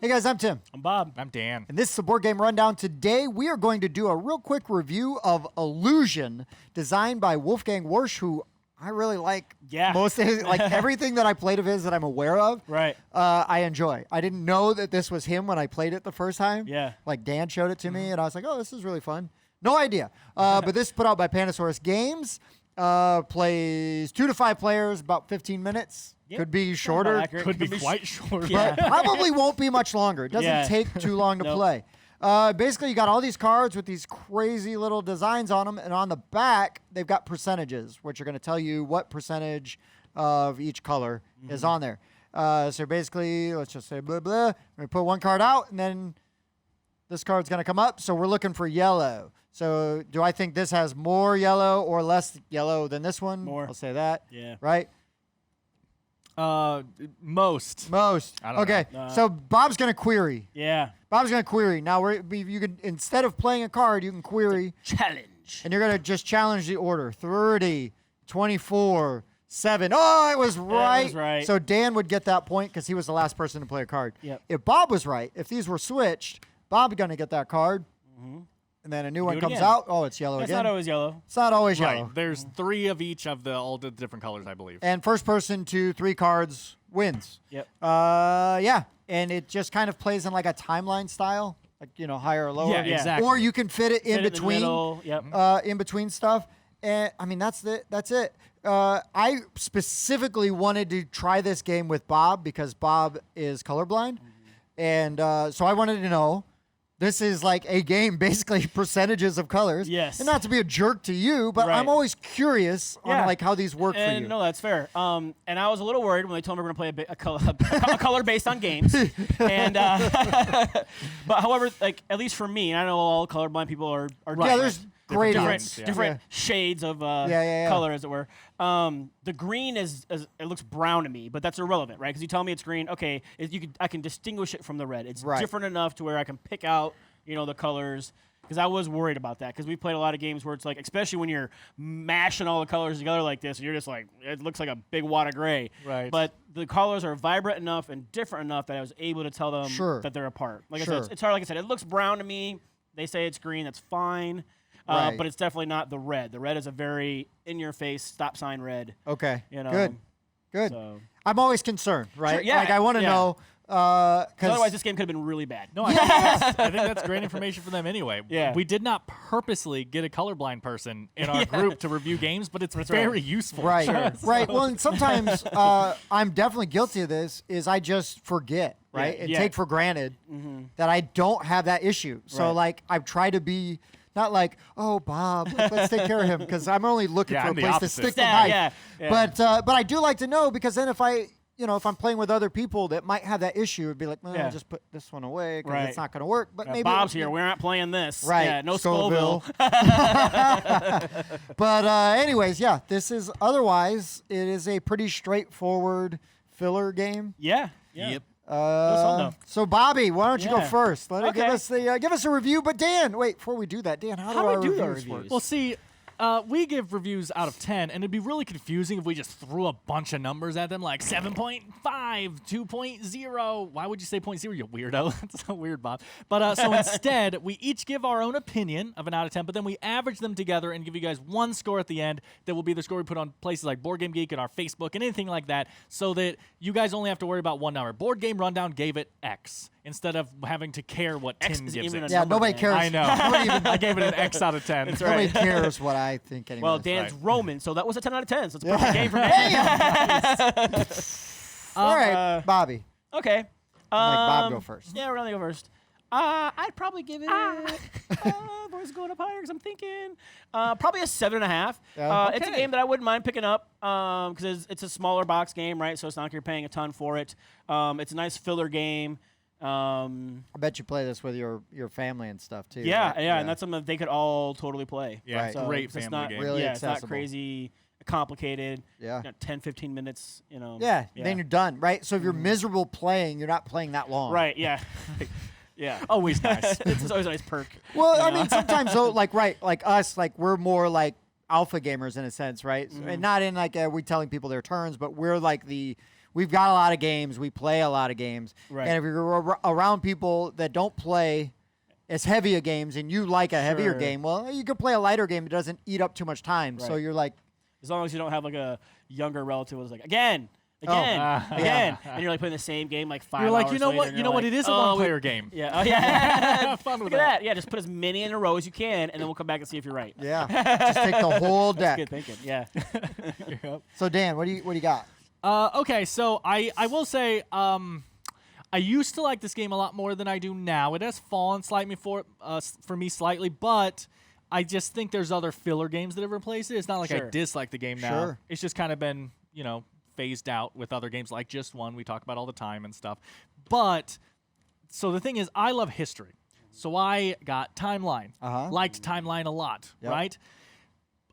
Hey guys, I'm Tim. I'm Bob. I'm Dan. And this is the Board Game Rundown. Today we are going to do a real quick review of Illusion, designed by Wolfgang Warsch, who I really like. Yeah. Most of his, like everything that I played of his that I'm aware of. Right. I enjoy. I didn't know that this was him when I played it the first time. Yeah. Like Dan showed it to me, and I was like, oh, this is really fun. No idea. But this is put out by Panasaurus Games. Plays 2 to 5 players, about 15 minutes. Yep. Could be shorter. Could be quite short. Yeah. But probably won't be much longer. It doesn't Yeah. take too long to Nope. play. Basically, you got all these cards with these crazy little designs on them, and on the back, they've got percentages, which are going to tell you what percentage of each color is on there. So basically, let's just say blah, blah. We put one card out, and then this card's going to come up. So we're looking for yellow. So do I think this has more yellow or less yellow than this one? More. I'll say that. Yeah. Right? Most. Most. I don't Okay. know. So Bob's going to query. Yeah. Bob's going to query. Now, you can, instead of playing a card, you can query, Challenge. and you're going to just challenge the order. 30, 24, 7. Oh, it was right. right. So Dan would get that point because he was the last person to play a card. Yep. If Bob was right, if these were switched, Bob's going to get that card. And then a new one it comes again. out. Oh, it's yellow It's again. not always yellow. It's not always Right. yellow. There's 3 of each of all the different colors, I believe. And first person to 3 cards wins. Yep. Yeah. And it just kind of plays in like a timeline style, like, higher or lower. Yeah, exactly. Or you can fit it in Fit it between. In the middle. Yep. In between stuff. And I mean, that's it. I specifically wanted to try this game with Bob because Bob is colorblind. And so I wanted to know, this is like a game, basically percentages of colors. Yes. And not to be a jerk to you, but Right. I'm always curious on Yeah. like how these work for you. No, that's fair. And I was a little worried when they told me we're going to play a color based on games. And but however, like at least for me, and I know all colorblind people are Yeah, there's gradients. tones, yeah. different shades of yeah. color, as it were. The green is it looks brown to me, but that's irrelevant, right? Because you tell me it's green, okay, I can distinguish it from the red. It's Right. different enough to where I can pick out, the colors. Because I was worried about that. Because we played a lot of games where it's like, especially when you're mashing all the colors together like this, and you're just like, it looks like a big wad of gray. Right. But the colors are vibrant enough and different enough that I was able to tell them Sure. that they're apart. Like I Sure. said, it's hard. Like I said, it looks brown to me. They say it's green. That's fine. Right. But it's definitely not the red. The red is a very in-your-face stop sign red. Okay. You Good. So. I'm always concerned, right? Sure, yeah, Like I want to yeah. know. 'Cause Because otherwise, this game could have been really bad. No, I think that's great information for them anyway. Yeah. We did not purposely get a colorblind person in our group to review games, but it's very useful. Right, Sure. right. Well, and sometimes I'm definitely guilty of this. Is I just forget, right, and yeah. take for granted that I don't have that issue. So Right. like I've tried to be not like, oh Bob, let's take care of him, because I'm only looking Yeah, for a I'm the place to opposite. stick the Yeah, knife. yeah. But I do like to know, because then if I'm playing with other people that might have that issue, it'd be like, well, Yeah. I'll just put this one away because Right. it's not going to work. But maybe Bob's here. We're not playing this. Right. Yeah, no Scoville. Scoville. But anyways, yeah, this is otherwise it is a pretty straightforward filler game. Yeah. Yep. Uh, though. so Bobby, why don't you go Yeah. first? Give Okay. us give us a review. But Dan, wait, before we do that, Dan, how do How our do we do the reviews work? reviews? Well, see, we give reviews out of 10, and it'd be really confusing if we just threw a bunch of numbers at them, like 7.5, 2.0. Why would you say 0.0, you weirdo? That's so weird, Bob. But so instead, we each give our own opinion of an out of 10, but then we average them together and give you guys one score at the end that will be the score we put on places like Board Game Geek and our Facebook and anything like that, so that you guys only have to worry about one number. Board Game Rundown gave it X, instead of having to care what X Tim is gives even it. a Yeah, number, nobody man. cares. I know. Nobody even- I gave it an X out of 10. That's Nobody right. cares what I think anymore. Well, Dan's right. Roman, so that was a 10 out of 10. So it's a perfect game for Dan. All right, Bobby. Okay. Make Bob go Um, first. Yeah, we're gonna go first. I'd probably give it. Boys going up higher because I'm thinking probably a 7.5. Yeah. It's a Okay. game that I wouldn't mind picking up because it's a smaller box game, right? So it's not like you're paying a ton for it. It's a nice filler game. I bet you play this with your family and stuff too. Yeah, right? yeah, and that's something that they could all totally play. Yeah, Right. it's So great it's family not game. Really yeah, it's not accessible. crazy complicated. Yeah. 10, 15 minutes. Yeah, then you're done, right? So if you're Mm-hmm. miserable playing, you're not playing that long. Right. Yeah. Yeah. Always nice. It's always a nice perk. Well, you I know? mean, sometimes though, like us, like we're more like alpha gamers in a sense, right? And not in like we telling people their turns, but we're like we've got a lot of games, we play a lot of games, Right. and if you're around people that don't play as heavy a games and you like a heavier Sure. game, well, you could play a lighter game that doesn't eat up too much time. So Right. you're like, As long as you don't have like a younger relative who's like, again, Oh. again, and you're like playing the same game like 5 You're like, hours you know later, what? and You you're know what? like, It is a "Oh, one-player game. Yeah. Oh yeah. Have fun with Look at that. that. Yeah. Just put as many in a row as you can, and then we'll come back and see if you're right. yeah, just take the whole deck. Good thinking. Yeah. So Dan, what do you got? Okay, so I will say I used to like this game a lot more than I do now. It has fallen slightly for me slightly, but I just think there's other filler games that have replaced it. It's not like I Sure. dislike the game now. Sure. It's just kind of been, phased out with other games like Just One we talk about all the time and stuff. But so the thing is, I love history. So I got Timeline. Liked Timeline a lot, Yep. right?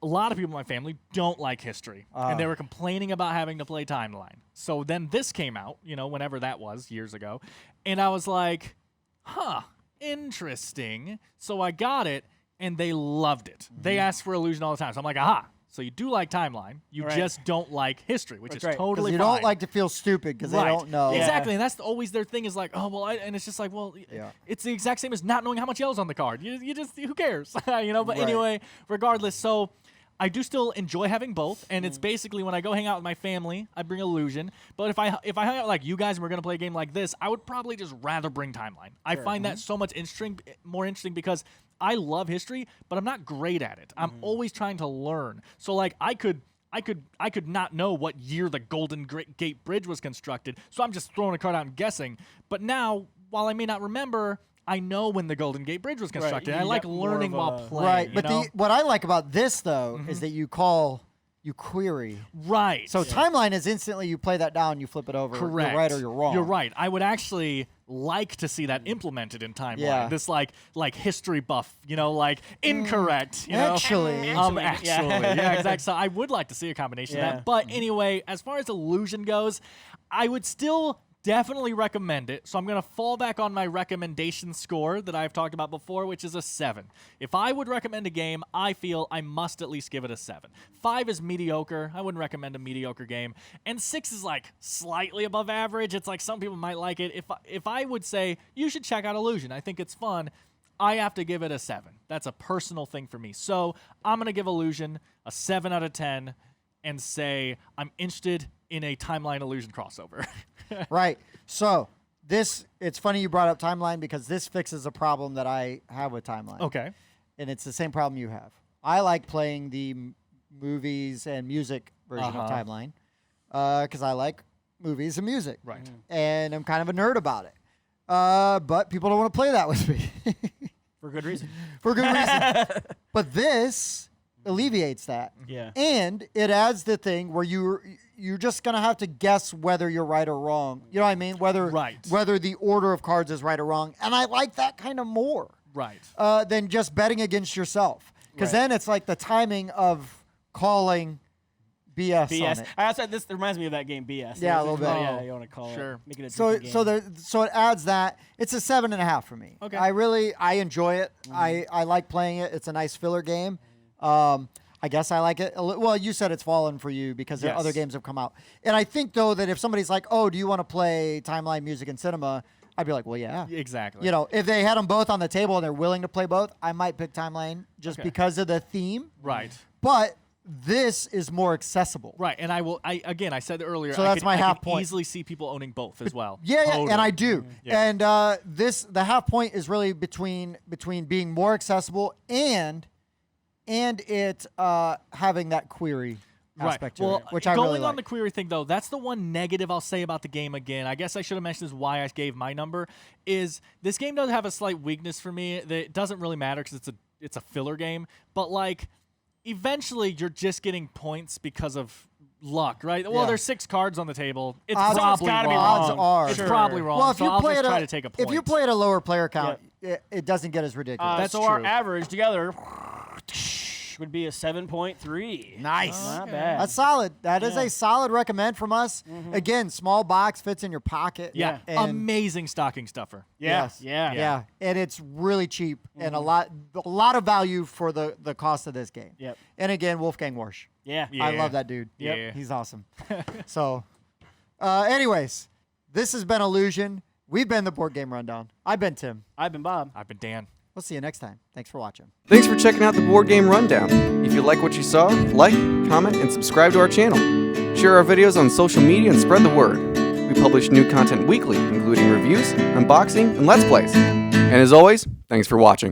A lot of people in my family don't like history, and they were complaining about having to play Timeline. So then this came out, whenever that was, years ago, and I was like, huh, interesting. So I got it, and they loved it. They asked for Illusion all the time. So I'm like, aha. So you do like Timeline, you Right. just don't like history, which That's is right. 'Cause totally You fine. don't like to feel stupid because they Right. don't know. Yeah. Exactly, and that's always their thing is like, oh, well, and it's just like, well, Yeah. it's the exact same as not knowing how much yellow's on the card. You just, who cares? But Right. anyway, regardless, so I do still enjoy having both, and it's basically when I go hang out with my family, I bring Illusion. But if I hang out with like you guys and we're gonna play a game like this, I would probably just rather bring Timeline. I find that so much more interesting because I love history, but I'm not great at it. I'm always trying to learn. So like I could not know what year the Golden Gate Bridge was constructed, so I'm just throwing a card out and guessing. But now, while I may not remember, I know when the Golden Gate Bridge was constructed. You I like got more learning of while a- playing. Right, you but know? what I like about this though is that you query. Right. So Timeline is instantly you play that down, you flip it over. Correct. You're right or you're wrong. You're right. I would actually like to see that implemented in Timeline. Yeah. This like history buff, like incorrect. Actually. Actually, yeah. yeah, exactly. So I would like to see a combination of Yeah. that. But anyway, as far as Illusion goes, I would still definitely recommend it. So I'm going to fall back on my recommendation score that I've talked about before, which is a 7. If I would recommend a game, I feel I must at least give it a 7. 5 is mediocre. I wouldn't recommend a mediocre game. And 6 is like slightly above average. It's like some people might like it. If I would say you should check out Illusion, I think it's fun, I have to give it a 7. That's a personal thing for me. So I'm going to give Illusion a 7 out of 10 and say I'm interested in a Timeline Illusion crossover. Right. So it's funny you brought up Timeline because this fixes a problem that I have with Timeline. Okay. And it's the same problem you have. I like playing the movies and music version of Timeline because I like movies and music. Right. And I'm kind of a nerd about it. But people don't want to play that with me For good reason. for good reason. But this alleviates that. Yeah. And it adds the thing where you're just gonna have to guess whether you're right or wrong. You know what I mean? Whether the order of cards is right or wrong. And I like that kind of more Right. than just betting against yourself. Because then it's like the timing of calling BS, on BS. it. I also this reminds me of that game BS. Yeah, a little bit. Yeah, you want to call Sure. it. Make it a So drinking game. so it adds that. It's a 7.5 for me. Okay. I enjoy it. I like playing it. It's a nice filler game. I guess I like it. Well, you said it's fallen for you because the Yes. other games have come out. And I think, though, that if somebody's like, oh, do you want to play Timeline, Music, and Cinema? I'd be like, well, yeah. Exactly. You know, if they had them both on the table and they're willing to play both, I might pick Timeline just Okay. because of the theme. Right. But this is more accessible. Right. And I said earlier, So I that's could, my I half could point. easily see people owning both as well. Yeah, Totally. and I do. Yeah. And the half point is really between being more accessible and it having that query aspect to Well, it, which I going really like. on the query thing though, that's the one negative I'll say about the game again. I guess I should have mentioned this why I gave my number is this game does have a slight weakness for me that it doesn't really matter because it's a filler game, but like eventually you're just getting points because of luck, right? Well, Yeah. there's 6 cards on the table. It's Odds- probably gotta be wrong. Odds are. It's Sure. probably wrong. Well, if so you I'll play just at try to take a point. if you play at a lower player count, it doesn't get as ridiculous. That's so our true. average together would be a 7.3. Nice. Not bad. That's solid. That is Yeah. a solid recommend from us. Again, small box, fits in your pocket. Yeah, And amazing stocking stuffer. Yeah. Yes. Yeah. Yeah, and it's really cheap and a lot of value for the cost of this game. Yep. And again, Wolfgang Warsch. Yeah. I love that dude. Yeah. He's awesome. So, anyways, this has been Illusion. We've been the Board Game Rundown. I've been Tim. I've been Bob. I've been Dan. We'll see you next time. Thanks for watching. Thanks for checking out the Board Game Rundown. If you like what you saw, like, comment, and subscribe to our channel. Share our videos on social media and spread the word. We publish new content weekly, including reviews, unboxing, and Let's Plays. And as always, thanks for watching.